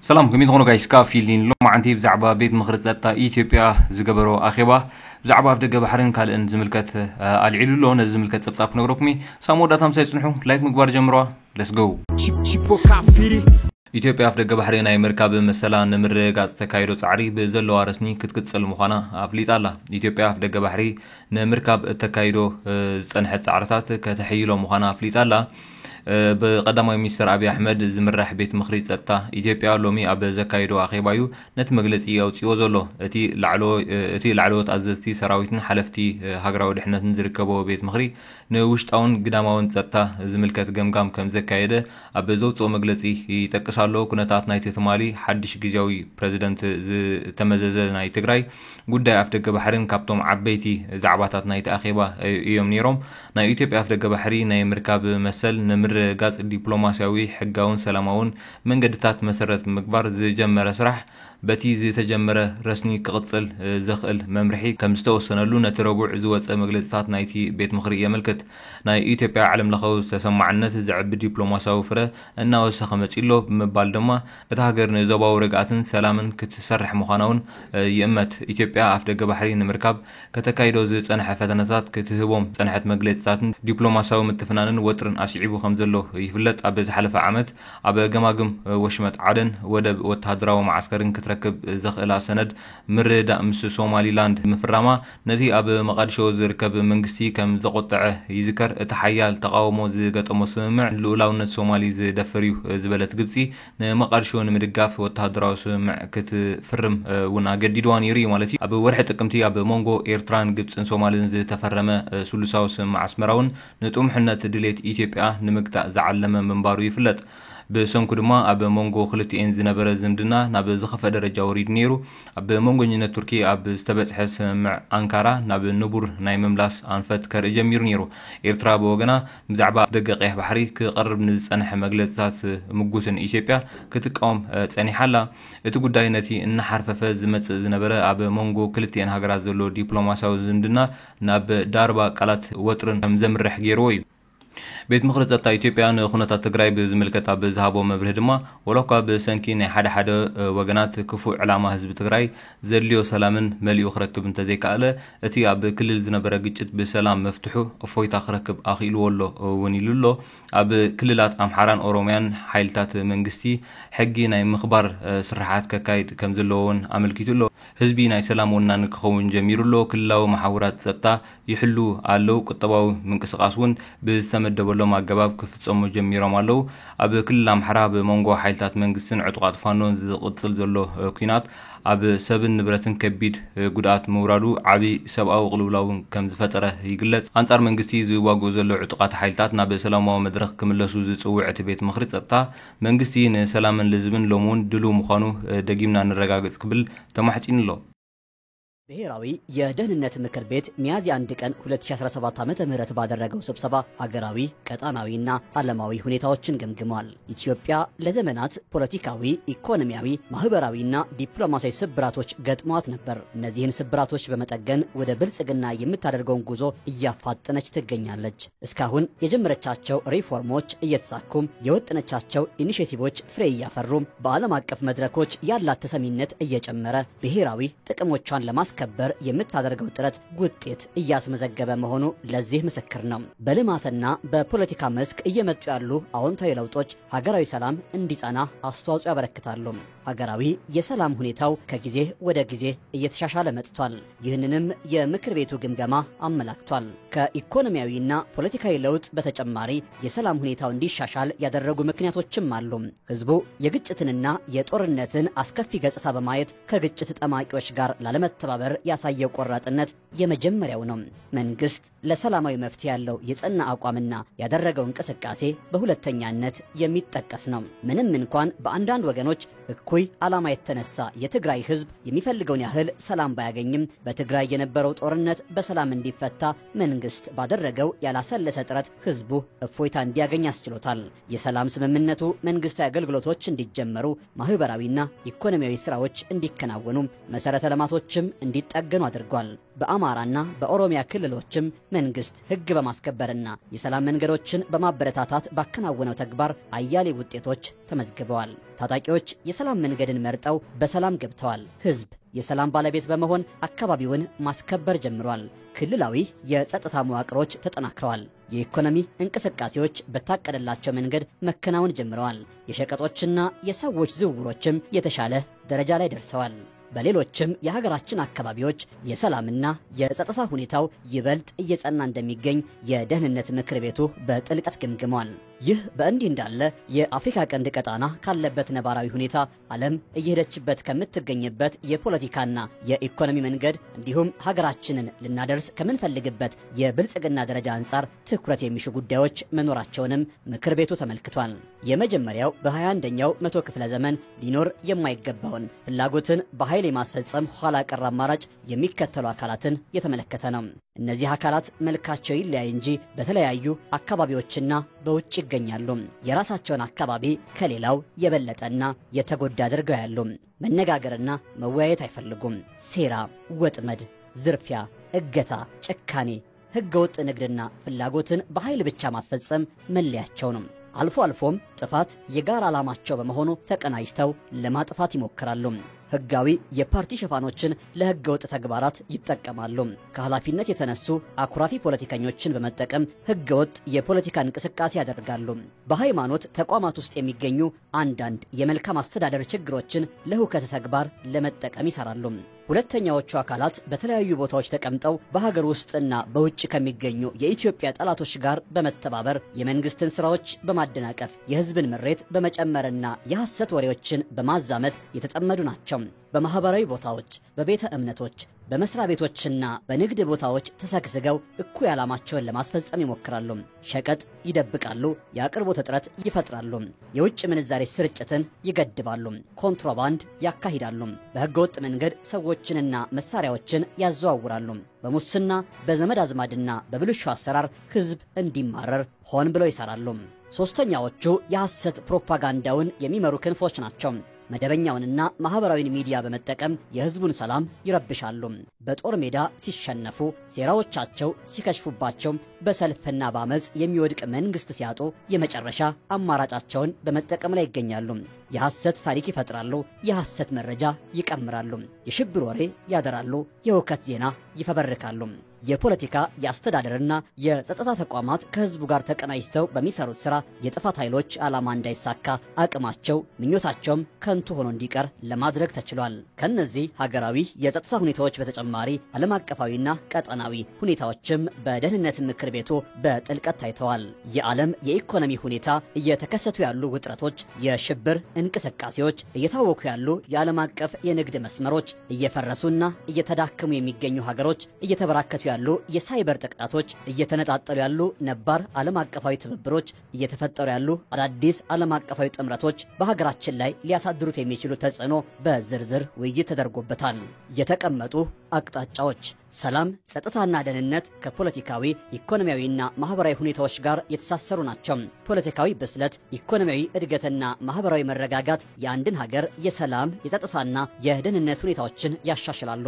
سلام كمين هونو جايس كافيلين لو ما عندي بزعبة بيت مخرج زتا إثيوبيا زجبرو أخيبا زعبة في دقة بحرين قال إن زملكت العيلو لون الزملكت سبساب نغرقمي سامو داتهم سيسنحو لايك مقبار جمروا let's go إثيوبيا في دقة بحرين أي مركب مثلا نمر قاعد تكايرو تعري بزلوا رسني كتكتسل مخانا أفليت الله إثيوبيا في دقة بحري نمركب تكايرو زنحت سعرتات كتحيلو مخانا أفليت الله بقدماء مستر أبي أحمد زمرح بيت مخرج ستا إثيوبيا لومي أب زكايرو أخيبايو نت مجلتي أو تيوزولو أتي لعلو تأززتي سراويتن حلفتي هجراو لحنا نزركبو بيت مخري نوشت أون قداماون ستا زملكت جمجام كم زكايده أب زوت أو مجلتي يتكسرلو كنتات نايت تمالي حدش جزاوي بريزيدنت تمزز نايت تجراي قد أفتك بحرين كابتوم عبيتي زعباتات نايت أخيبا يوم نيروم نا إثيوبيا أفتك بحرين ناي مركب مثل نمر قاص دبلوماسيوي حقاون سلاماون من قدتات مسرت مقبر زي جمر سرح بتي زي تجمره رسني كقصل زخل ممرحي كمستوصنا لنا تربع زوات مجلسات نايتي بيت مخرية ملكت ناي إثيوبيا علم لخوز تسمع النت زعب دبلوماسيوي فرة أنه وسخمت إلو بمبالدما اتهاجر نزوبا ورقاتن سلامن كتسرح مخانون يمت إثيوبيا أفدق بحرين مركب كتكايدو زي صنح فتنات كتهبوم صنحت مجلسات دبلوماسيوي متفنانن وترن أشعبو خمزلو يفلت أبز حلف عمت أب جماجم وشمت عدن ودب وتهدراو معسكرين كتركب زخلا سند مرد أمس سومالي لاند مفرما نذي أب مقادشو زركب منجستي كم زقطع يذكر تحيال تقاومو زقط مسمع لولاون السومالي زدفريو زبلت جبسي مقادشو نمدقاف وتهدراو سمع كتفرم ونا جديدوان يري مالتي أب ورحة قمتي أب مونغو إيرتران جبس سومالي زي تفرمه سلساوس مع اسمراون نتوم حنا تدليت إثيوبيا نمقطع زعلم من بارو يفلت بسنكو دما أب مونغو خلتي إن زنبرة زمدنا ناب زخفة درجة وريد نيرو أب مونغو نينا تركي أب استبت حس مع أنكارا ناب نبور ناي مملاس أنفت كرجمير نيرو إيرترا بوغنا مزعبا دقيق بحري كقرب نزنح مجلسات مقوتن إثيوبيا كتقوم تساني حالا اتقود داينتي إن حرف فاز متس زنبرة أب مونغو خلتي إن هاقرا زلو ديبلوماساو زمدنا ناب داربا قالت وطرن مزمرح جيروي بيت مخرج زتا إثيوبيا نخونتا تجراي بزملكتا بزهابو مبرهدما ولوكا بسنكي ني حدا وغنات كفو علامة حزب تجراي زليو سلامن مليو خركب انت زي كاله اتي اب كلل زنبره قچت بسلام مفتحو افويتا خركب اخيل ولو ونيلولو اب كللات امحران اوروميان حيلتات منغستي حقي ناي مخبر سرحات كايد كم زلون املكيتلو حزبي ناي سلام ونا نكخون جميرلو كلاو محاورات زتا يحلو አለው ቁጠባው መንቀሳቀሱን በስተመደበ له ማገባብ ክፍጽሙ ጀሚሮም አለው አብ ክልል አምሐራ በመንጎ ኃይልታት መንግስትን ዕጥቋት ፋኖን ዝቅጽል ዘሎ ኩናት አብ ሰብን ንብረትን ከቢድ ጉዳት መውራዱ ዓቢ ሰብአዊ ቅልውላውን ከም ዝፈጠረ ይግለጽ አንጻር መንግስቲ ዝዋጎ ዘሎ ዕጥቋት ኃይልታት ናብ ሰላማዊ መድረኽ ክምለሱ ዝጽውዕት ቤት ምኽሪ ጸጥታ መንግስቲ ንሰላምን ለዝብን ሎሙን ድሉ ምዃኑ ደጊምና ንረጋገጽ ክብል ተማሕጺንሎ ብሔራዊ የደህንነት ምክር ቤት ሚያዝያ 1 ቀን 2017 ዓመተ ምህረት ባደረገው ስብሰባ ሀገራዊ ቀጣናዊና ዓለማዊ ሁኔታዎችን ገምግሟል። ኢትዮጵያ ለዘመናት ፖለቲካዊ፣ ኢኮኖሚያዊ፣ ማህበራዊና ዲፕሎማሲያዊ ስብራቶች ገጥሟት ነበር። እነዚህን ስብራቶች በመጠገን ወደ ብልጽግና የምታደርገውን ጉዞ እያፋጠነች ትገኛለች። እስካሁን የጀመረቻቸው ሪፎርሞች እየተሳኩም የወጠነቻቸው ኢኒሼቲቮች ፍሬ እያፈሩም በዓለም አቀፍ መድረኮች ያላት ተሰሚነት እየጨመረ ብሔራዊ ጥቅሞቿን ለማስ ከበር የምታደርገው ጥረት ውጤት እያስመዘገበ መሆኑ ለዚህ ምስክር ነው። በልማትና በፖለቲካ መስክ እየመጡ ያሉ አዎንታዊ ለውጦች ሀገራዊ ሰላም እንዲጸና አስተዋጽኦ ያበረክታሉ። ሀገራዊ የሰላም ሁኔታው ከጊዜ ወደ ጊዜ እየተሻሻለ መጥቷል። ይህንንም የምክር ቤቱ ግምገማ አመላክቷል። ከኢኮኖሚያዊና ፖለቲካዊ ለውጥ በተጨማሪ የሰላም ሁኔታው እንዲሻሻል ያደረጉ ምክንያቶችም አሉ። ህዝቡ የግጭትንና የጦርነትን አስከፊ ገጽታ በማየት ከግጭት ጠማቂዎች ጋር ላለመተባበር ያሳየው ቆራጥነት የመጀመሪያው ነው። መንግስት ለሰላማዊ መፍትሄ ያለው የጸና አቋምና ያደረገው እንቅስቃሴ በሁለተኛነት የሚጠቀስ ነው። ምንም እንኳን በአንዳንድ ወገኖች እኩይ ዓላማ የተነሳ የትግራይ ህዝብ የሚፈልገውን ያህል ሰላም ባያገኝም በትግራይ የነበረው ጦርነት በሰላም እንዲፈታ መንግስት ባደረገው ያላሰለሰ ጥረት ህዝቡ እፎይታ እንዲያገኝ አስችሎታል። የሰላም ስምምነቱ መንግስታዊ አገልግሎቶች እንዲጀመሩ፣ ማህበራዊና ኢኮኖሚያዊ ስራዎች እንዲከናወኑ፣ መሰረተ ልማቶችም እንዲጠገኑ አድርጓል። በአማራና በኦሮሚያ ክልሎችም መንግስት ሕግ በማስከበርና የሰላም መንገዶችን በማበረታታት ባከናወነው ተግባር አያሌ ውጤቶች ተመዝግበዋል። ታጣቂዎች የሰላም መንገድን መርጠው በሰላም ገብተዋል። ሕዝብ የሰላም ባለቤት በመሆን አካባቢውን ማስከበር ጀምሯል። ክልላዊ የጸጥታ መዋቅሮች ተጠናክረዋል። የኢኮኖሚ እንቅስቃሴዎች በታቀደላቸው መንገድ መከናወን ጀምረዋል። የሸቀጦችና የሰዎች ዝውውሮችም የተሻለ ደረጃ ላይ ደርሰዋል። በሌሎችም የሀገራችን አካባቢዎች የሰላምና የጸጥታ ሁኔታው ይበልጥ እየጸና እንደሚገኝ የደህንነት ምክር ቤቱ በጥልቀት ገምግሟል። ይህ በእንዲህ እንዳለ የአፍሪካ ቀንድ ቀጣና ካለበት ነባራዊ ሁኔታ ዓለም እየሄደችበት ከምትገኝበት የፖለቲካና የኢኮኖሚ መንገድ እንዲሁም ሀገራችንን ልናደርስ ከምንፈልግበት የብልጽግና ደረጃ አንጻር ትኩረት የሚሹ ጉዳዮች መኖራቸውንም ምክር ቤቱ ተመልክቷል። የመጀመሪያው በ21ኛው መቶ ክፍለ ዘመን ሊኖር የማይገባውን ፍላጎትን በኃይል የማስፈጸም ኋላ ቀር አማራጭ የሚከተሉ አካላትን የተመለከተ ነው። እነዚህ አካላት መልካቸው ይለያይ እንጂ በተለያዩ አካባቢዎችና በውጭ ይገኛሉ። የራሳቸውን አካባቢ ከሌላው የበለጠና የተጎዳ አድርገው ያሉ። መነጋገርና መወያየት አይፈልጉም። ሴራ፣ ወጥመድ፣ ዝርፊያ፣ እገታ፣ ጭካኔ፣ ህገወጥ ንግድና ፍላጎትን በኃይል ብቻ ማስፈጸም መለያቸው ነው። አልፎ አልፎም ጥፋት የጋራ ዓላማቸው በመሆኑ ተቀናጅተው ለማጥፋት ይሞክራሉ። ህጋዊ የፓርቲ ሽፋኖችን ለህገወጥ ተግባራት ይጠቀማሉ። ከኃላፊነት የተነሱ አኩራፊ ፖለቲከኞችን በመጠቀም ህገወጥ የፖለቲካ እንቅስቃሴ ያደርጋሉ። በሃይማኖት ተቋማት ውስጥ የሚገኙ አንዳንድ የመልካም አስተዳደር ችግሮችን ለሁከት ተግባር ለመጠቀም ይሰራሉ። ሁለተኛዎቹ አካላት በተለያዩ ቦታዎች ተቀምጠው በሀገር ውስጥና በውጭ ከሚገኙ የኢትዮጵያ ጠላቶች ጋር በመተባበር የመንግስትን ስራዎች በማደናቀፍ የህዝብን ምሬት በመጨመርና የሐሰት ወሬዎችን በማዛመት የተጠመዱ ናቸው። በማህበራዊ ቦታዎች፣ በቤተ እምነቶች፣ በመስሪያ ቤቶችና በንግድ ቦታዎች ተሰግስገው እኩይ ዓላማቸውን ለማስፈጸም ይሞክራሉ። ሸቀጥ ይደብቃሉ፣ የአቅርቦት እጥረት ይፈጥራሉ፣ የውጭ ምንዛሬ ስርጭትን ይገድባሉ፣ ኮንትሮባንድ ያካሂዳሉ፣ በህገወጥ መንገድ ሰዎችንና መሳሪያዎችን ያዘዋውራሉ። በሙስና በዘመድ አዝማድና በብልሹ አሰራር ህዝብ እንዲማረር ሆን ብለው ይሰራሉ። ሶስተኛዎቹ የሐሰት ፕሮፓጋንዳውን የሚመሩ ክንፎች ናቸው። መደበኛውንና ማህበራዊን ሚዲያ በመጠቀም የህዝቡን ሰላም ይረብሻሉ። በጦር ሜዳ ሲሸነፉ፣ ሴራዎቻቸው ሲከሽፉባቸው፣ በሰልፍና በአመፅ የሚወድቅ መንግስት ሲያጡ የመጨረሻ አማራጫቸውን በመጠቀም ላይ ይገኛሉ። የሐሰት ታሪክ ይፈጥራሉ፣ የሐሰት መረጃ ይቀምራሉ፣ የሽብር ወሬ ያደራሉ፣ የሁከት ዜና ይፈበርካሉ። የፖለቲካ የአስተዳደርና የጸጥታ ተቋማት ከህዝቡ ጋር ተቀናጅተው በሚሰሩት ሥራ የጥፋት ኃይሎች ዓላማ እንዳይሳካ አቅማቸው ምኞታቸውም ከንቱ ሆኖ እንዲቀር ለማድረግ ተችሏል። ከነዚህ ሀገራዊ የጸጥታ ሁኔታዎች በተጨማሪ ዓለም አቀፋዊና ቀጠናዊ ሁኔታዎችም በደህንነት ምክር ቤቱ በጥልቀት ታይተዋል። የዓለም የኢኮኖሚ ሁኔታ፣ እየተከሰቱ ያሉ ውጥረቶች፣ የሽብር እንቅስቃሴዎች፣ እየታወኩ ያሉ የዓለም አቀፍ የንግድ መስመሮች፣ እየፈረሱና እየተዳከሙ የሚገኙ ሀገሮች፣ እየተበራከቱ ያሉ የሳይበር ጥቃቶች፣ እየተነጣጠሉ ያሉ ነባር ዓለም አቀፋዊ ትብብሮች፣ እየተፈጠሩ ያሉ አዳዲስ ዓለም አቀፋዊ ጥምረቶች በሀገራችን ላይ ሊያሳድሩት የሚችሉ ተጽዕኖ በዝርዝር ውይይት ተደርጎበታል። የተቀመጡ አቅጣጫዎች ሰላም፣ ጸጥታና ደህንነት ከፖለቲካዊ ኢኮኖሚያዊና ማህበራዊ ሁኔታዎች ጋር የተሳሰሩ ናቸው። ፖለቲካዊ ብስለት፣ ኢኮኖሚያዊ እድገትና ማህበራዊ መረጋጋት የአንድን ሀገር የሰላም የጸጥታና የደህንነት ሁኔታዎችን ያሻሽላሉ።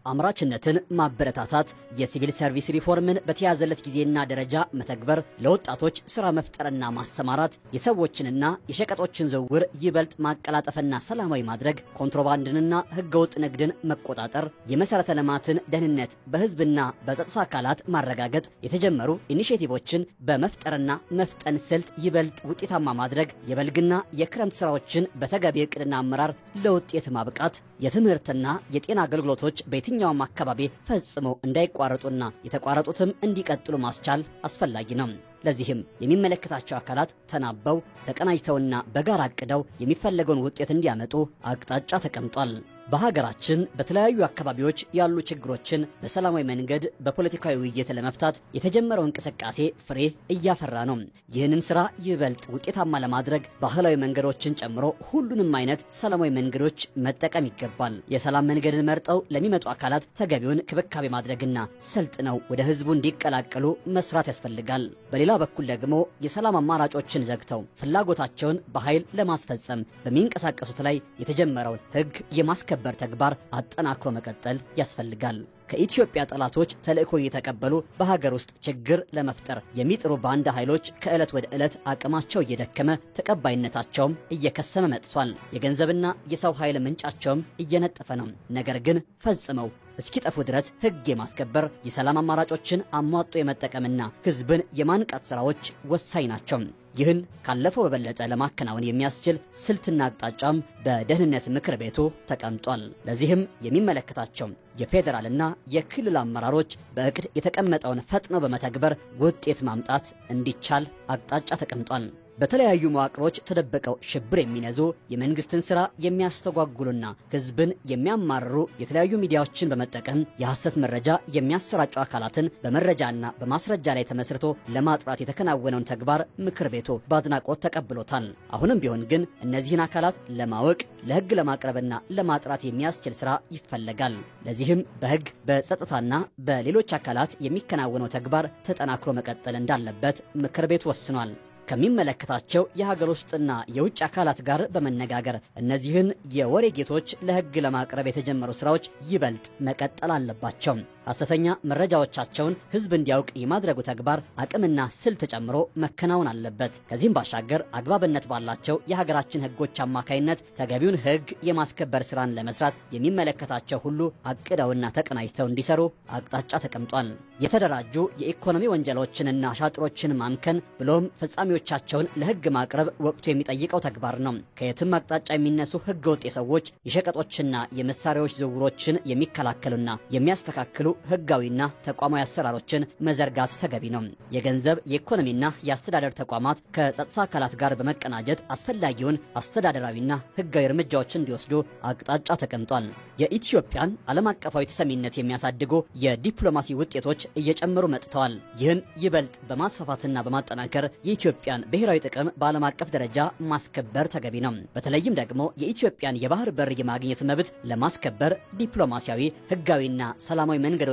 አምራችነትን ማበረታታት፣ የሲቪል ሰርቪስ ሪፎርምን በተያዘለት ጊዜና ደረጃ መተግበር፣ ለወጣቶች ሥራ መፍጠርና ማሰማራት፣ የሰዎችንና የሸቀጦችን ዝውውር ይበልጥ ማቀላጠፍና ሰላማዊ ማድረግ፣ ኮንትሮባንድንና ህገወጥ ንግድን መቆጣጠር፣ የመሠረተ ልማትን ደህንነት በህዝብና በጸጥታ አካላት ማረጋገጥ፣ የተጀመሩ ኢኒሼቲቮችን በመፍጠርና መፍጠን ስልት ይበልጥ ውጤታማ ማድረግ፣ የበልግና የክረምት ሥራዎችን በተገቢ ዕቅድና አመራር ለውጤት ማብቃት፣ የትምህርትና የጤና አገልግሎቶች በየትኛውም አካባቢ ፈጽሞ እንዳይቋረጡና የተቋረጡትም እንዲቀጥሉ ማስቻል አስፈላጊ ነው። ለዚህም የሚመለከታቸው አካላት ተናበው ተቀናጅተውና በጋራ አቅደው የሚፈለገውን ውጤት እንዲያመጡ አቅጣጫ ተቀምጧል። በሀገራችን በተለያዩ አካባቢዎች ያሉ ችግሮችን በሰላማዊ መንገድ በፖለቲካዊ ውይይት ለመፍታት የተጀመረው እንቅስቃሴ ፍሬ እያፈራ ነው። ይህንን ስራ ይበልጥ ውጤታማ ለማድረግ ባህላዊ መንገዶችን ጨምሮ ሁሉንም አይነት ሰላማዊ መንገዶች መጠቀም ይገባል። የሰላም መንገድን መርጠው ለሚመጡ አካላት ተገቢውን ክብካቤ ማድረግና ሰልጥነው ወደ ህዝቡ እንዲቀላቀሉ መስራት ያስፈልጋል። በሌላ በኩል ደግሞ የሰላም አማራጮችን ዘግተው ፍላጎታቸውን በኃይል ለማስፈጸም በሚንቀሳቀሱት ላይ የተጀመረውን ሕግ የማስከበር ተግባር አጠናክሮ መቀጠል ያስፈልጋል። ከኢትዮጵያ ጠላቶች ተልእኮ እየተቀበሉ በሀገር ውስጥ ችግር ለመፍጠር የሚጥሩ ባንዳ ኃይሎች ከዕለት ወደ ዕለት አቅማቸው እየደከመ ተቀባይነታቸውም እየከሰመ መጥቷል። የገንዘብና የሰው ኃይል ምንጫቸውም እየነጠፈ ነው። ነገር ግን ፈጽመው እስኪጠፉ ድረስ ሕግ የማስከበር የሰላም አማራጮችን አሟጦ የመጠቀምና ሕዝብን የማንቃት ሥራዎች ወሳኝ ናቸው። ይህን ካለፈው በበለጠ ለማከናወን የሚያስችል ስልትና አቅጣጫም በደህንነት ምክር ቤቱ ተቀምጧል። ለዚህም የሚመለከታቸው የፌዴራልና የክልል አመራሮች በእቅድ የተቀመጠውን ፈጥነው በመተግበር ውጤት ማምጣት እንዲቻል አቅጣጫ ተቀምጧል። በተለያዩ መዋቅሮች ተደብቀው ሽብር የሚነዙ የመንግስትን ሥራ የሚያስተጓጉሉና ሕዝብን የሚያማርሩ የተለያዩ ሚዲያዎችን በመጠቀም የሐሰት መረጃ የሚያሰራጩ አካላትን በመረጃና በማስረጃ ላይ ተመስርቶ ለማጥራት የተከናወነውን ተግባር ምክር ቤቱ በአድናቆት ተቀብሎታል። አሁንም ቢሆን ግን እነዚህን አካላት ለማወቅ ለሕግ ለማቅረብና ለማጥራት የሚያስችል ሥራ ይፈለጋል። ለዚህም በሕግ በጸጥታና በሌሎች አካላት የሚከናወነው ተግባር ተጠናክሮ መቀጠል እንዳለበት ምክር ቤቱ ወስኗል። ከሚመለከታቸው የሀገር ውስጥና የውጭ አካላት ጋር በመነጋገር እነዚህን የወሬ ጌቶች ለሕግ ለማቅረብ የተጀመሩ ሥራዎች ይበልጥ መቀጠል አለባቸው። ሐሰተኛ መረጃዎቻቸውን ሕዝብ እንዲያውቅ የማድረጉ ተግባር አቅምና ስልት ጨምሮ መከናወን አለበት። ከዚህም ባሻገር አግባብነት ባላቸው የሀገራችን ሕጎች አማካይነት ተገቢውን ሕግ የማስከበር ሥራን ለመስራት የሚመለከታቸው ሁሉ አቅደውና ተቀናጅተው እንዲሰሩ አቅጣጫ ተቀምጧል። የተደራጁ የኢኮኖሚ ወንጀሎችንና አሻጥሮችን ማምከን ብሎም ፍጻሜዎቻቸውን ለሕግ ማቅረብ ወቅቱ የሚጠይቀው ተግባር ነው። ከየትም አቅጣጫ የሚነሱ ሕገወጥ የሰዎች የሸቀጦችና የመሳሪያዎች ዝውውሮችን የሚከላከሉና የሚያስተካክሉ ሕጋዊና ተቋማዊ አሰራሮችን መዘርጋት ተገቢ ነው። የገንዘብ የኢኮኖሚና የአስተዳደር ተቋማት ከጸጥታ አካላት ጋር በመቀናጀት አስፈላጊውን አስተዳደራዊና ሕጋዊ እርምጃዎችን እንዲወስዱ አቅጣጫ ተቀምጧል። የኢትዮጵያን ዓለም አቀፋዊ ተሰሚነት የሚያሳድጉ የዲፕሎማሲ ውጤቶች እየጨመሩ መጥተዋል። ይህን ይበልጥ በማስፋፋትና በማጠናከር የኢትዮጵያን ብሔራዊ ጥቅም በዓለም አቀፍ ደረጃ ማስከበር ተገቢ ነው። በተለይም ደግሞ የኢትዮጵያን የባህር በር የማግኘት መብት ለማስከበር ዲፕሎማሲያዊ፣ ሕጋዊና ሰላማዊ መንገዶችን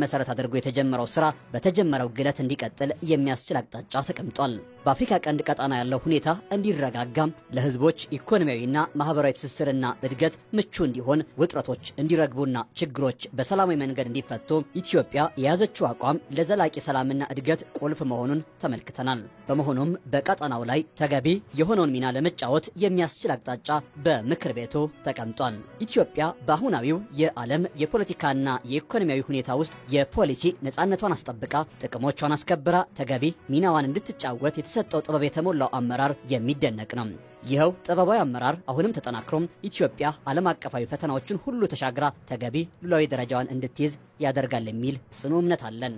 መሰረት አድርጎ የተጀመረው ሥራ በተጀመረው ግለት እንዲቀጥል የሚያስችል አቅጣጫ ተቀምጧል። በአፍሪካ ቀንድ ቀጣና ያለው ሁኔታ እንዲረጋጋም ለሕዝቦች ኢኮኖሚያዊና ማህበራዊ ትስስርና እድገት ምቹ እንዲሆን ውጥረቶች እንዲረግቡና ችግሮች በሰላማዊ መንገድ እንዲፈቱ ኢትዮጵያ የያዘችው አቋም ለዘላቂ ሰላምና እድገት ቁልፍ መሆኑን ተመልክተናል። በመሆኑም በቀጣናው ላይ ተገቢ የሆነውን ሚና ለመጫወት የሚያስችል አቅጣጫ በምክር ቤቱ ተቀምጧል። ኢትዮጵያ በአሁናዊው የዓለም የፖለቲካና የኢኮኖሚያዊ ሁኔታ ውስጥ የፖሊሲ ነፃነቷን አስጠብቃ ጥቅሞቿን አስከብራ ተገቢ ሚናዋን እንድትጫወት የተሰጠው ጥበብ የተሞላው አመራር የሚደነቅ ነው። ይኸው ጥበባዊ አመራር አሁንም ተጠናክሮም ኢትዮጵያ ዓለም አቀፋዊ ፈተናዎችን ሁሉ ተሻግራ ተገቢ ሉዓላዊ ደረጃዋን እንድትይዝ ያደርጋል የሚል ጽኑ እምነት አለን።